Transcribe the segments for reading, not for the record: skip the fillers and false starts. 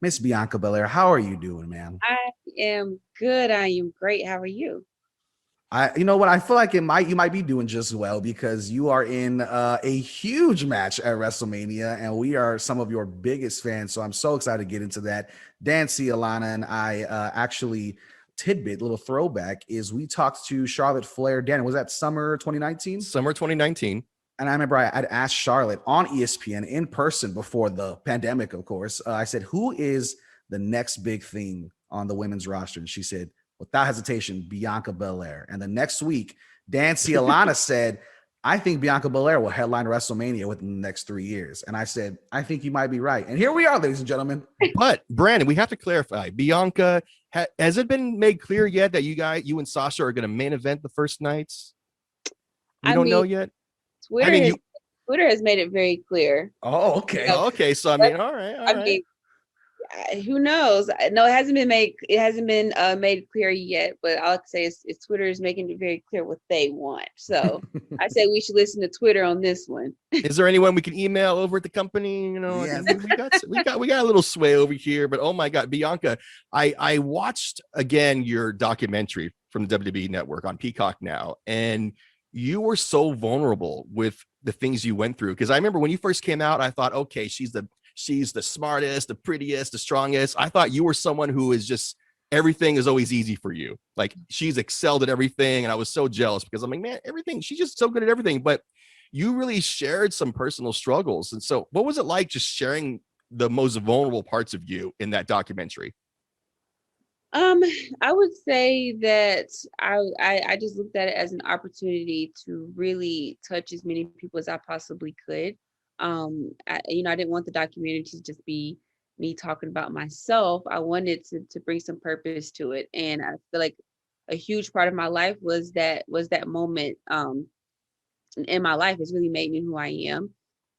Miss Bianca Belair, how are you doing, man? I am good. I am great. How are you? You know what? I feel like you might be doing just well because you are in a huge match at WrestleMania, and we are some of your biggest fans. So I'm so excited to get into that. Dancy, Alana, and I actually tidbit, little throwback is we talked to Charlotte Flair. Dan, was that summer 2019? Summer 2019. And I remember I'd asked Charlotte on ESPN in person before the pandemic, of course. I said, "Who is the next big thing on the women's roster?" And she said, without hesitation, Bianca Belair. And the next week, Dancy Alana said, "I think Bianca Belair will headline WrestleMania within the next 3 years." And I said, "I think you might be right." And here we are, ladies and gentlemen. But Brandon, we have to clarify. Bianca, has it been made clear yet that you and Sasha are going to main event the first nights? We don't know yet. Twitter has made it very clear. Oh, okay. Okay. So I mean, all right. Who knows? No, it hasn't been made. It hasn't been made clear yet. But all I can say is Twitter is making it very clear what they want. So I say we should listen to Twitter on this one. Is there anyone we can email over at the company? You know, Yeah. we got a little sway over here. But oh my God, Bianca, I watched again your documentary from the WWE Network on Peacock now, and you were so vulnerable with the things you went through. Because I remember when you first came out, I thought, okay, she's the smartest, the prettiest, the strongest. I thought you were someone who is just, everything is always easy for you. Like, she's excelled at everything. And I was so jealous because I'm like, man, everything, she's just so good at everything. But you really shared some personal struggles. And so what was it like just sharing the most vulnerable parts of you in that documentary? I would say that I just looked at it as an opportunity to really touch as many people as I possibly could. I didn't want the documentary to just be me talking about myself. I wanted to bring some purpose to it, and I feel like a huge part of my life was that moment in my life. It's really made me who I am,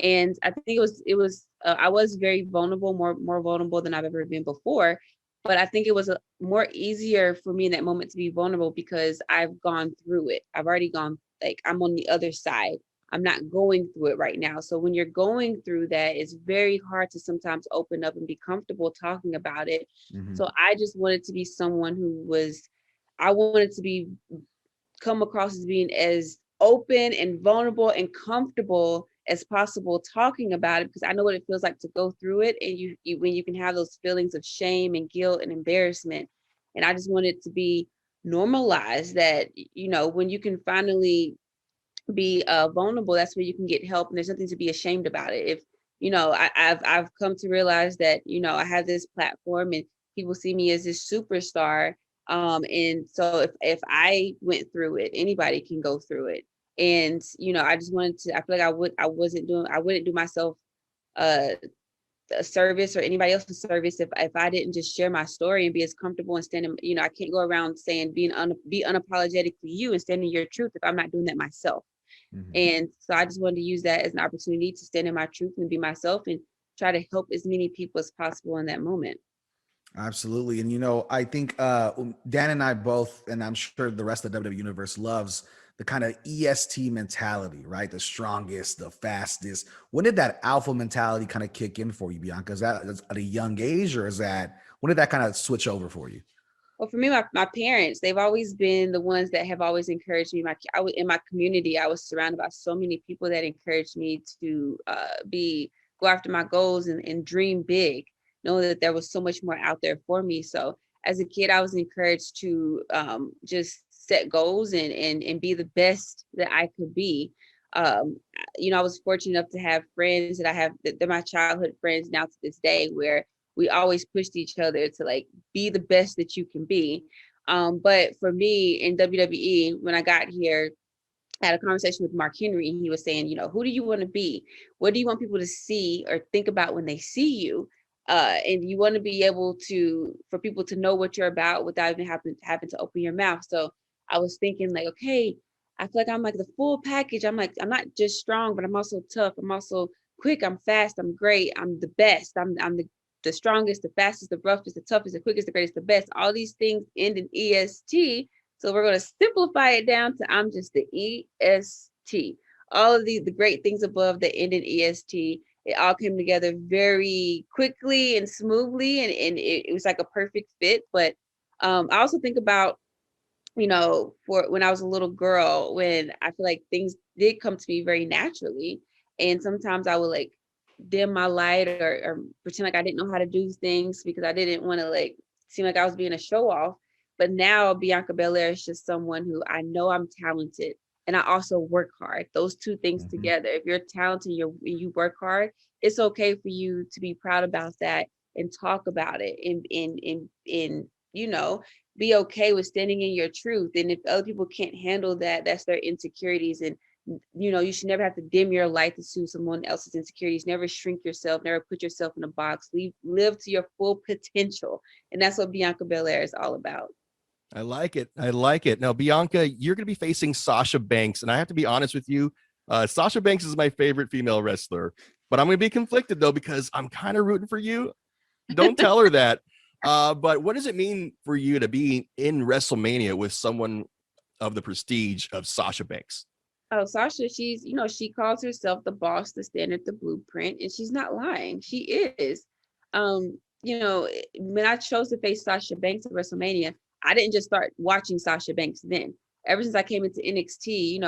and I think it was I was very vulnerable, more vulnerable than I've ever been before. But I think it was more easier for me in that moment to be vulnerable because I've gone through it. I've already gone, like, I'm on the other side. I'm not going through it right now. So when you're going through that, it's very hard to sometimes open up and be comfortable talking about it. Mhm. So I just wanted to be someone I wanted to be come across as being as open and vulnerable and comfortable as possible talking about it, because I know what it feels like to go through it, and you when you can have those feelings of shame and guilt and embarrassment. And I just want it to be normalized that, when you can finally be vulnerable, that's where you can get help, and there's nothing to be ashamed about it. If I've come to realize that I have this platform and people see me as this superstar, and so if I went through it, anybody can go through it. And I just wanted to, I feel like I wouldn't do myself uh a service or anybody else a service if I didn't just share my story and be as comfortable and standing. I can't go around saying be unapologetically you and standing your truth if I'm not doing that myself. Mhm. And so I just wanted to use that as an opportunity to stand in my truth and be myself and try to help as many people as possible in that moment. Absolutely. And I think Dan and I both, and I'm sure the rest of the WWE universe loves the kind of EST mentality, right? The strongest, the fastest. When did that alpha mentality kind of kick in for you, Bianca? Is that at a young age, or when did that kind of switch over for you? Well, for me, my parents, they've always been the ones that have always encouraged me. In my community, I was surrounded by so many people that encouraged me to go after my goals and dream big, knowing that there was so much more out there for me. So as a kid, I was encouraged to just set goals and be the best that I could be. I was fortunate enough to have friends that I have, they're my childhood friends now to this day, where we always pushed each other to, like, be the best that you can be. But for me in WWE, when I got here, I had a conversation with Mark Henry, and he was saying, who do you want to be? What do you want people to see or think about when they see you? And you want to be able for people to know what you're about without even having to open your mouth. So I was thinking, like, okay, I feel like I'm like the full package. I'm not just strong, but I'm also tough. I'm also quick. I'm fast. I'm great. I'm the best. I'm the strongest, the fastest, the roughest, the toughest, the quickest, the greatest, the best. All these things end in EST. So we're going to simplify it down to I'm just the EST. All of the great things above that end in EST. it all came together very quickly and smoothly, and it was like a perfect fit. But I also think about, for when I was a little girl, when I feel like things did come to me very naturally. And sometimes I would like dim my light, or pretend like I didn't know how to do things because I didn't want to like seem like I was being a show off. But now Bianca Belair is just someone who I know I'm talented, and I also work hard. Those two things together. If you're talented, you work hard, it's okay for you to be proud about that and talk about it, and be okay with standing in your truth. And if other people can't handle that, that's their insecurities. And you should never have to dim your light to suit someone else's insecurities. Never shrink yourself, never put yourself in a box. Live to your full potential. And that's what Bianca Belair is all about. I like it. I like it. Now, Bianca, you're going to be facing Sasha Banks. And I have to be honest with you. Sasha Banks is my favorite female wrestler, but I'm going to be conflicted though, because I'm kind of rooting for you. Don't tell her that. But what does it mean for you to be in WrestleMania with someone of the prestige of Sasha Banks? Oh, Sasha, she calls herself the boss, the standard, the blueprint, and she's not lying. She is. When I chose to face Sasha Banks at WrestleMania, I didn't just start watching Sasha Banks then. Ever since I came into NXT,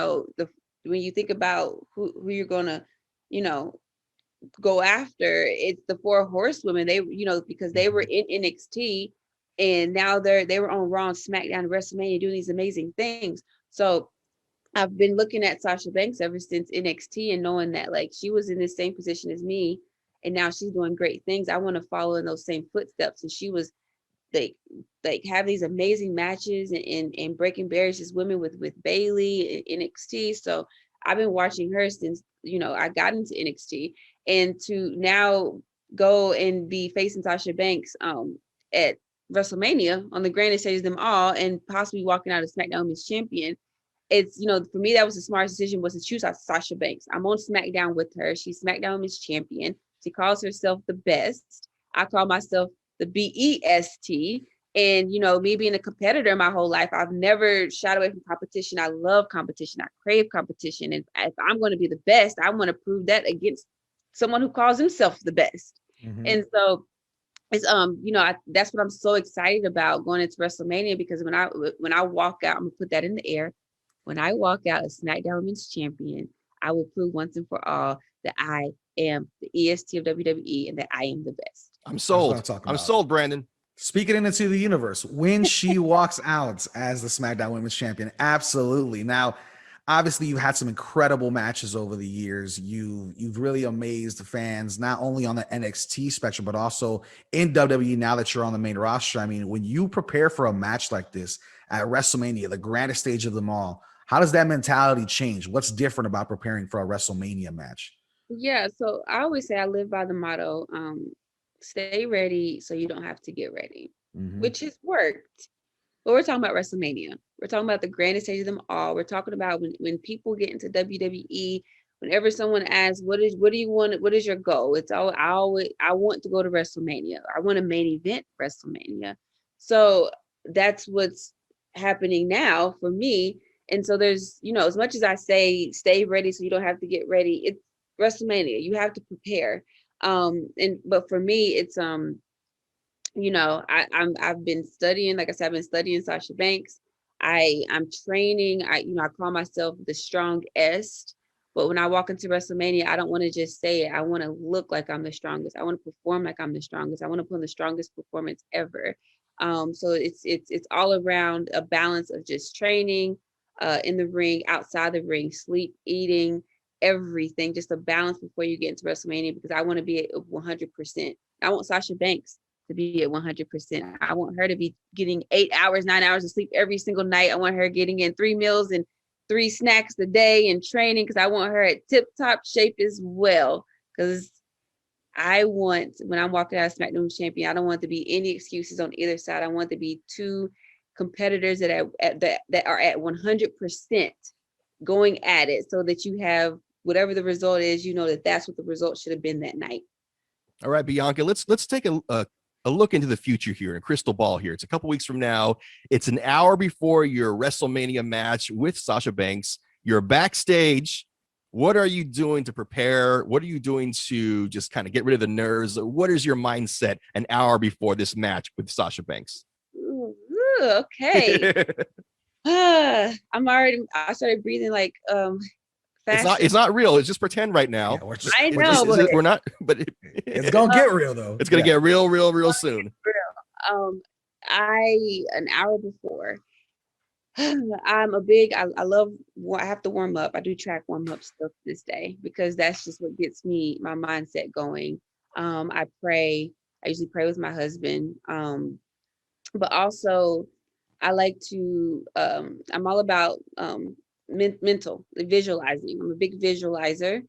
when you think about who you're gonna, go after, it's the four horsewomen. They, because they were in NXT, and now they were on Raw and SmackDown and WrestleMania doing these amazing things. So I've been looking at Sasha Banks ever since NXT, and knowing that like she was in the same position as me, and now she's doing great things. I want to follow in those same footsteps. And she was like have these amazing matches and breaking barriers as women with Bailey in NXT. So I've been watching her since I got into NXT, and to now go and be facing Sasha Banks at WrestleMania on the grandest stage of them all, and possibly walking out as SmackDown Women's Champion. It's for me, that was the smartest decision, was to choose Sasha Banks. I'm on SmackDown with her. She's SmackDown Women's Champion. She calls herself the best. I call myself the BEST. And me being a competitor my whole life, I've never shied away from competition. I love competition. I crave competition. And if I'm going to be the best, I want to prove that against someone who calls himself the best. And so it's that's what I'm so excited about going into WrestleMania, because when I walk out, I'm gonna put that in the air. When I walk out as SmackDown Women's Champion, I will prove once and for all that I am the EST of WWE and that I am the best. I'm sold. I'm sold, Brandon. Speaking it into the universe, when she walks out as the SmackDown Women's Champion, absolutely. Now, obviously, you've had some incredible matches over the years. You've really amazed the fans, not only on the NXT spectrum, but also in WWE now that you're on the main roster. I mean, when you prepare for a match like this at WrestleMania, the grandest stage of them all, how does that mentality change? What's different about preparing for a WrestleMania match? Yeah, so I always say I live by the motto, stay ready so you don't have to get ready, which has worked. But we're talking about WrestleMania. We're talking about the grandest stage of them all. We're talking about when people get into WWE, whenever someone asks, what do you want? What is your goal? It's all I want to go to WrestleMania. I want a main event WrestleMania. So that's what's happening now for me. And so there's, as much as I say, stay ready so you don't have to get ready, it's WrestleMania. You have to prepare. But for me, it's I've been studying, like I said, I've been studying Sasha Banks. I'm training. I call myself the strongest. But when I walk into WrestleMania, I don't want to just say it. I want to look like I'm the strongest. I want to perform like I'm the strongest. I want to put on the strongest performance ever. So it's all around a balance of just training, in the ring, outside the ring, sleep, eating, everything, just a balance before you get into WrestleMania, because I want to be at 100%. I want Sasha Banks to be at 100%. I want her to be getting 8 hours, 9 hours of sleep every single night. I want her getting in 3 meals and 3 snacks a day and training, because I want her at tip-top shape as well. Because I want, when I'm walking out as SmackDown champion, I don't want to be any excuses on either side. I want to be 2 competitors that are at 100% going at it, so that you have whatever the result is, that's what the result should have been that night. All right, Bianca, let's take a look into the future here, a crystal ball here. It's a couple weeks from now. It's an hour before your WrestleMania match with Sasha Banks. You're backstage What are you doing to prepare? What are you doing to just kind of get rid of the nerves? What is your mindset an hour before this match with Sasha Banks? Ooh, okay. I started breathing like fast. It's not real. It's just pretend right now. Yeah, I know, but we're not, but it's gonna get real though. It's gonna get real soon. An hour before, I love, I have to warm up. I do track warm up still to this day because that's just what gets my mindset going. I pray. I usually pray with my husband. But also I like to, I'm all about mental visualizing. I'm a big visualizer.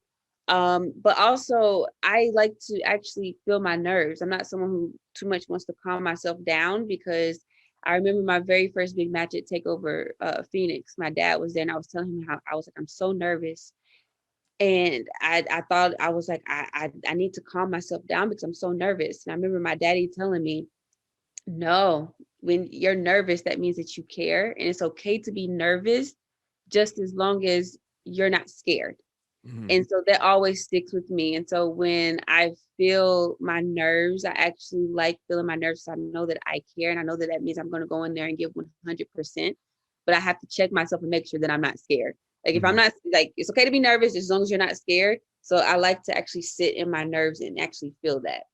But also I like to actually feel my nerves. I'm not someone who too much wants to calm myself down, because I remember my very first big match at Takeover Phoenix. My dad was there and I was telling him how I was like, I'm so nervous. And I thought, I was like, I need to calm myself down because I'm so nervous. And I remember my daddy telling me, no, when you're nervous, that means that you care. And it's okay to be nervous just as long as you're not scared. Mhm. And so that always sticks with me. And so when I feel my nerves, I actually like feeling my nerves. So I know that I care. And I know that that means I'm going to go in there and give 100%. But I have to check myself and make sure that I'm not scared. Like if I'm not, like, it's okay to be nervous as long as you're not scared. So I like to actually sit in my nerves and actually feel that.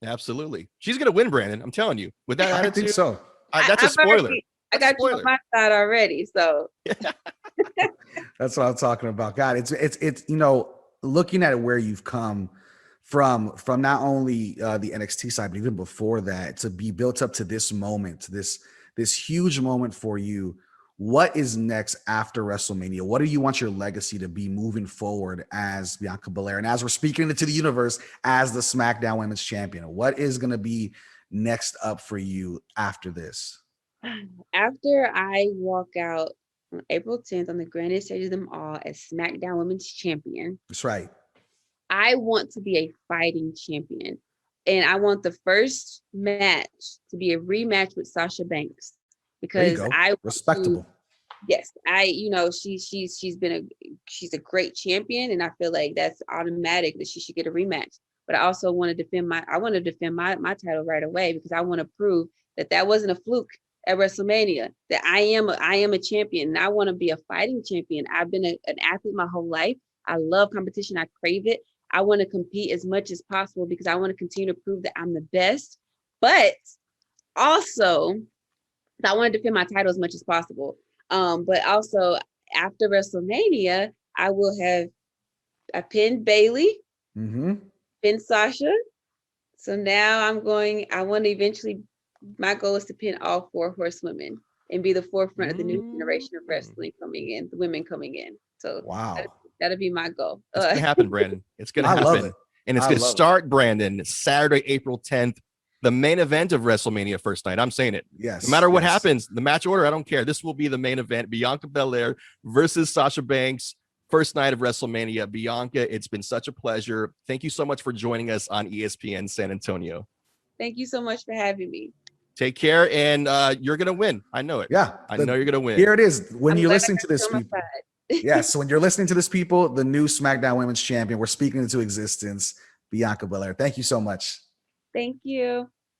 Absolutely. She's going to win, Brandon. I'm telling you. With that I attitude. think so. That's a spoiler. I got you on my side already. So That's what I'm talking about. God, it's looking at where you've come from not only the NXT side, but even before that, to be built up to this moment, this huge moment for you. What is next after WrestleMania? What do you want your legacy to be moving forward as Bianca Belair? And as we're speaking into the universe as the SmackDown Women's Champion, what is going to be next up for you after this? After I walk out on April 10th on the grandest stage of them all as SmackDown Women's Champion, That's right. I want to be a fighting champion. And I want the first match to be a rematch with Sasha Banks. Because respectable. Yes, she's a great champion, and I feel like that's automatic that she should get a rematch. But I also want to defend my title right away, because I want to prove that that wasn't a fluke at WrestleMania, that I am a champion, and I want to be a fighting champion. I've been an athlete my whole life. I love competition. I crave it. I want to compete as much as possible because I want to continue to prove that I'm the best. But also, I want to defend my title as much as possible. But also after WrestleMania, I pinned Bailey, pinned Sasha. So now I want to eventually, my goal is to pin all 4 horsewomen and be the forefront of the new generation of wrestling coming in, the women coming in. So wow, that'll be my goal. It's going to happen, Brandon. It's going to happen. Love it. And it's going to start, Brandon, Saturday, April 10th. The main event of WrestleMania first night. I'm saying it. Yes. No matter what happens, the match order, I don't care. This will be the main event. Bianca Belair versus Sasha Banks. First night of WrestleMania. Bianca, it's been such a pleasure. Thank you so much for joining us on ESPN San Antonio. Thank you so much for having me. Take care, and you're going to win. I know it. Yeah. I know you're going to win. Here it is. When I'm you're glad listening to this, people. Yes. So when you're listening to this, people, the new SmackDown Women's Champion, we're speaking into existence, Bianca Belair. Thank you so much. Thank you.